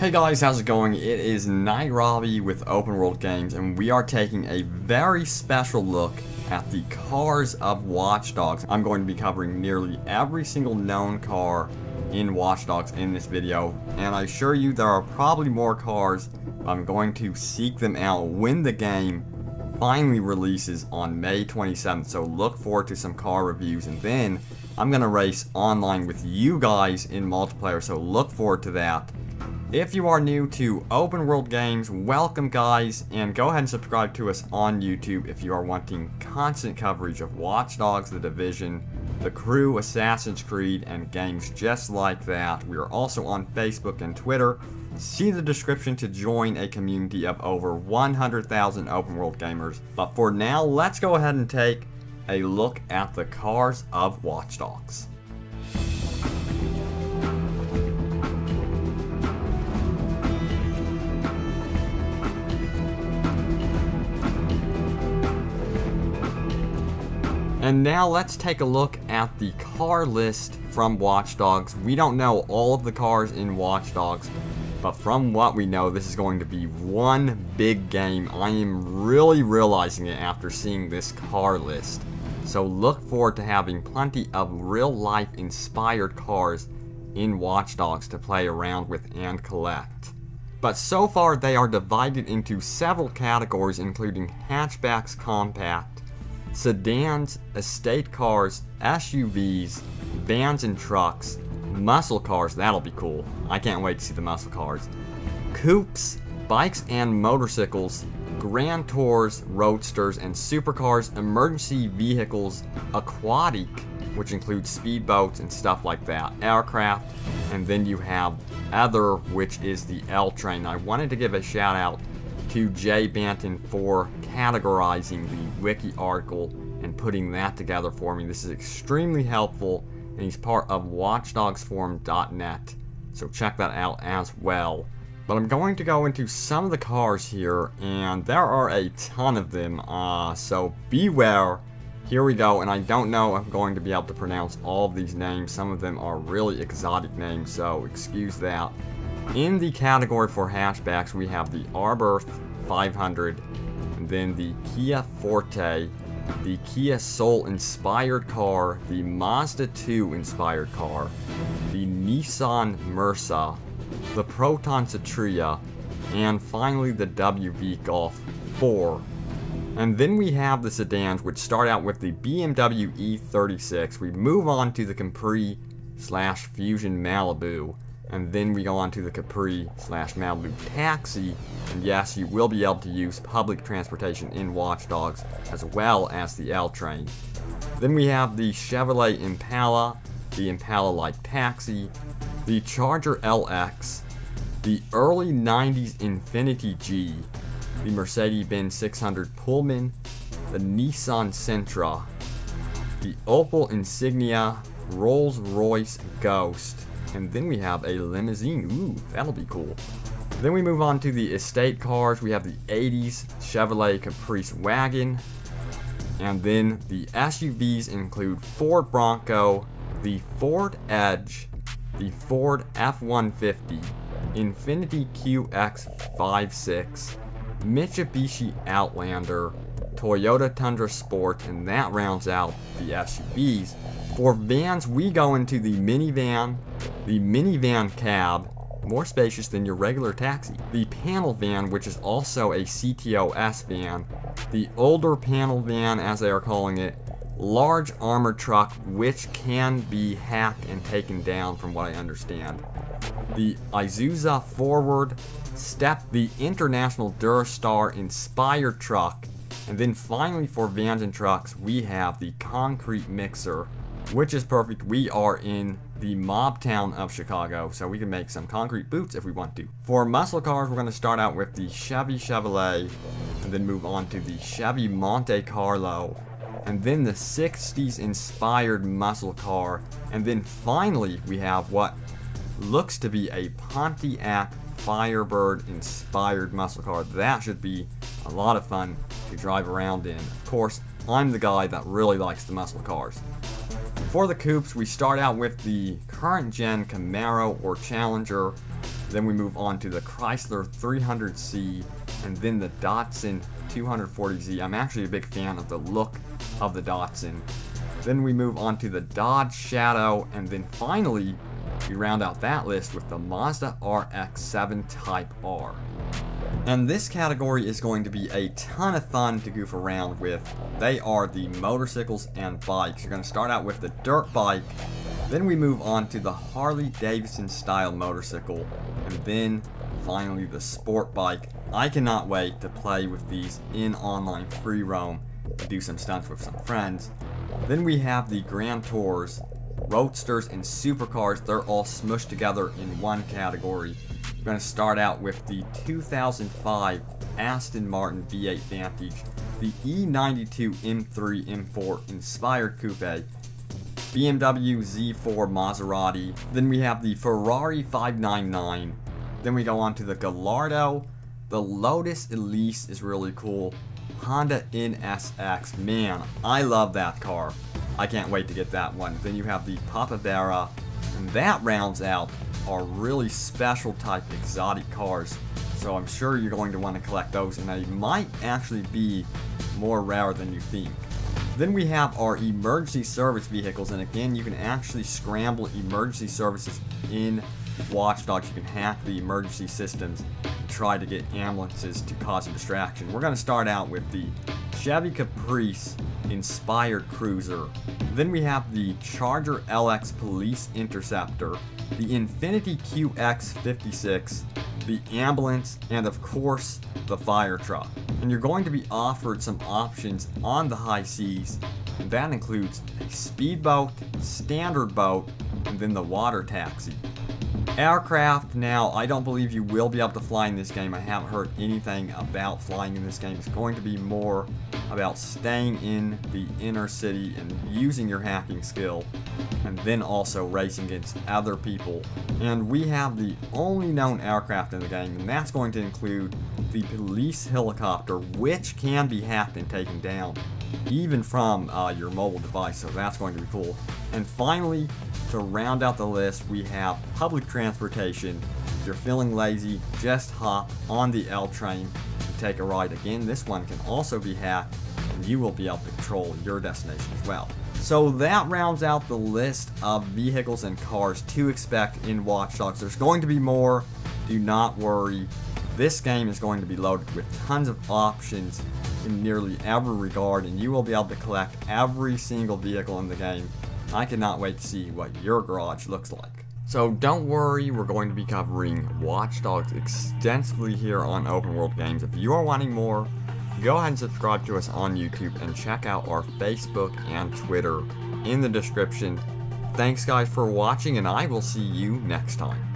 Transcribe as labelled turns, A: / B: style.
A: Hey guys, how's it going? It is Nairobi with Open World Games, and we are taking a very special look at the cars of Watch Dogs. I'm going to be covering nearly every single known car in Watch Dogs in this video, and I assure you there are probably more cars. I'm going to seek them out when the game finally releases on May 27th, so look forward to some car reviews, and then I'm going to race online with you guys in multiplayer, so look forward to that. If you are new to Open World Games, welcome guys, and go ahead and subscribe to us on YouTube if you are wanting constant coverage of Watch Dogs, The Division, The Crew, Assassin's Creed, and games just like that. We are also on Facebook and Twitter. See the description to join a community of over 100,000 Open World gamers. But for now, let's go ahead and take a look at the cars of Watch Dogs. And now let's take a look at the car list from Watch Dogs. We don't know all of the cars in Watch Dogs, but from what we know, this is going to be one big game. I am really realizing it after seeing this car list. So look forward to having plenty of real-life inspired cars in Watch Dogs to play around with and collect. But so far they are divided into several categories, including hatchbacks, compact, sedans, estate cars, SUVs, vans and trucks, muscle cars, that'll be cool. I can't wait to see the muscle cars. Coupes, bikes and motorcycles, grand tours, roadsters and supercars, emergency vehicles, aquatic, which includes speedboats and stuff like that, aircraft, and then you have other, which is the L train. I wanted to give a shout out to Jay Banton for categorizing the wiki article and putting that together for me. This is extremely helpful, and he's part of watchdogsforum.net, so check that out as well. But I'm going to go into some of the cars here, and there are a ton of them, so beware. Here we go, and I don't know if I'm going to be able to pronounce all of these names. Some of them are really exotic names, so excuse that. In the category for hatchbacks, we have the Arborth 500, and then the Kia Forte, the Kia Soul inspired car, the Mazda 2 inspired car, the Nissan Mursa, the Proton Satria, and finally the WV Golf 4. And then we have the sedans, which start out with the BMW E36. We move on to the Capri / Fusion Malibu. And then we go on to the Capri / Malibu Taxi, and yes, you will be able to use public transportation in Watch Dogs, as well as the L train. Then we have the Chevrolet Impala, the Impala Light Taxi, the Charger LX, the early 90s Infiniti G, the Mercedes-Benz 600 Pullman, the Nissan Sentra, the Opel Insignia, Rolls-Royce Ghost, and then we have a limousine. Ooh, that'll be cool. Then we move on to the estate cars. We have the 80s Chevrolet Caprice Wagon. And then the SUVs include Ford Bronco, the Ford Edge, the Ford F-150, Infiniti QX56, Mitsubishi Outlander, Toyota Tundra Sport, and that rounds out the SUVs. For vans, we go into the minivan cab, more spacious than your regular taxi, the panel van, which is also a CTOS van, the older panel van, as they are calling it, large armored truck, which can be hacked and taken down from what I understand, the Isuzu Forward Step, the International Durastar inspired truck, and then finally for vans and trucks, we have the Concrete Mixer, which is perfect. We are in the mob town of Chicago, so we can make some concrete boots if we want to. For muscle cars, we're going to start out with the Chevy Chevrolet, and then move on to the Chevy Monte Carlo, and then the 60s inspired muscle car, and then finally we have what looks to be a Pontiac Firebird inspired muscle car. That should be a lot of fun to drive around in. Of course, I'm the guy that really likes the muscle cars. For the coupes, we start out with the current gen Camaro or Challenger, Then we move on to the Chrysler 300C, and then the Datsun 240Z. I'm actually a big fan of the look of the Datsun. Then we move on to the Dodge Shadow, and then finally, we round out that list with the Mazda RX-7 Type R. And this category is going to be a ton of fun to goof around with. They are the motorcycles and bikes. You're going to start out with the dirt bike, then we move on to the Harley Davidson style motorcycle, and then finally the sport bike. I cannot wait to play with these in online free roam and do some stunts with some friends. Then we have the Grand Tours, roadsters, and supercars. They're all smushed together in one category. We're going to start out with the 2005 Aston Martin V8 Vantage, the E92 M3 M4 Inspired Coupe, BMW Z4 Maserati, then we have the Ferrari 599, then we go on to the Gallardo, the Lotus Elise is really cool, Honda NSX, man, I love that car, I can't wait to get that one. Then you have the Papavera, and that rounds out our really special type exotic cars, so I'm sure you're going to want to collect those, and they might actually be more rare than you think. Then we have our emergency service vehicles, and again, you can actually scramble emergency services in Watch Dogs. You can hack the emergency systems and try to get ambulances to cause a distraction. We're going to start out with the Chevy Caprice Inspired Cruiser. Then we have the Charger LX Police Interceptor, the Infiniti QX56, the ambulance, and of course, the fire truck. And you're going to be offered some options on the high seas, and that includes a speedboat, standard boat, and then the water taxi. Aircraft, now, I don't believe you will be able to fly in this game. I haven't heard anything about flying in this game. It's going to be more about staying in the inner city and using your hacking skill, and then also racing against other people. And we have the only known aircraft in the game, and that's going to include the police helicopter, which can be hacked and taken down, even from your mobile device, so that's going to be cool. And finally, to round out the list, we have public transportation. If you're feeling lazy, just hop on the L train and take a ride. Again, this one can also be hacked, and you will be able to control your destination as well. So that rounds out the list of vehicles and cars to expect in Watch Dogs. There's going to be more, do not worry. This game is going to be loaded with tons of options in nearly every regard, and you will be able to collect every single vehicle in the game. I cannot wait to see what your garage looks like. So don't worry, we're going to be covering Watch Dogs extensively here on Open World Games. If you are wanting more, go ahead and subscribe to us on YouTube and check out our Facebook and Twitter in the description. Thanks guys for watching, and I will see you next time.